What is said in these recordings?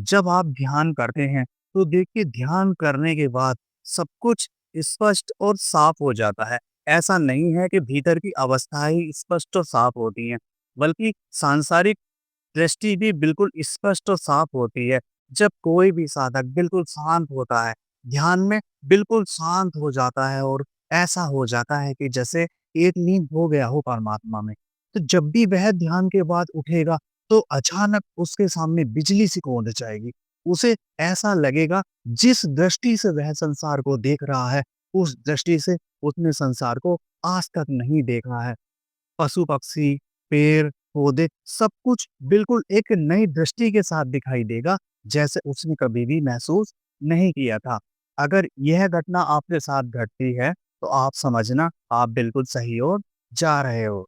जब आप ध्यान करते हैं, तो देखिए ध्यान करने के बाद सब कुछ स्पष्ट और साफ हो जाता है। ऐसा नहीं है कि भीतर की अवस्थाएँ ही स्पष्ट और साफ होती हैं, बल्कि सांसारिक दृष्टि भी बिल्कुल स्पष्ट और साफ होती है। जब कोई भी साधक बिल्कुल शांत होता है, ध्यान में बिल्कुल शांत हो जाता है और ऐसा हो जाता है कि जैसे एक लीन हो गया हो परमात्मा में। तो जब भी वह ध्यान के बाद उठेगा, तो अचानक उसके सामने बिजली सी कौंध जाएगी। उसे ऐसा लगेगा जिस दृष्टि से वह संसार को देख रहा है, उस दृष्टि से उसने संसार को आज तक नहीं देखा है। पशु-पक्षी, पेड़-पौधे सब कुछ बिल्कुल एक नई दृष्टि के साथ दिखाई देगा, जैसे उसने कभी भी महसूस नहीं किया था। अगर यह घटना आपके साथ घटती है, तो आप समझना आप बिल्कुल सही ओर जा रहे हो।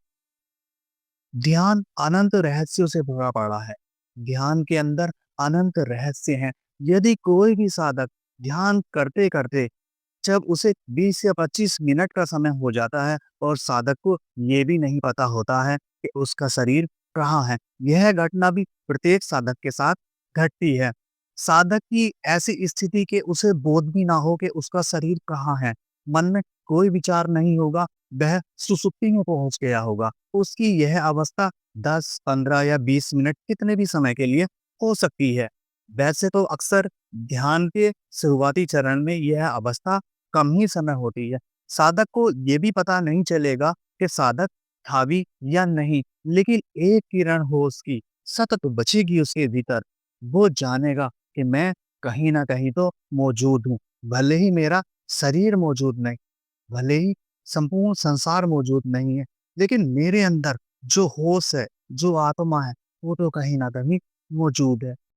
ध्यान अनंत रहस्यों से भरा पड़ा है। ध्यान के अंदर अनंत रहस्य हैं। यदि कोई भी साधक ध्यान करते-करते जब उसे 20 या 25 मिनट का समय हो जाता है और साधक को ये भी नहीं पता होता है कि उसका शरीर कहाँ है। यह घटना भी प्रत्येक साधक के साथ घटती है। साधक की ऐसी स्थिति कि उसे बोध भी ना हो कि उसका शरीर कहाँ है। मन में कोई विचार नहीं होगा, वह सुषुप्ति में पहुँच गया होगा। उसकी यह अवस्था 10, 15 या 20 मिनट कितने भी समय के लिए हो सकती है। वैसे तो अक्सर ध्यान के शुरुआती चरण में यह अवस्था कम ही समय होती है। साधक को ये भी पता नहीं चलेगा कि साधक था भी या नहीं, लेकिन एक किरण होश की सतत बचेगी उसके भीतर। वो जानेगा कि मैं कहीं न कहीं तो मौजूद हूँ। भले ही मेरा शरीर मौजूद नहीं, भले ही संपूर्ण संसार मौजूद नहीं है, लेकिन मेरे अंदर जो होश है, जो आत्मा है, वो तो कहीं न कहीं मौजूद है।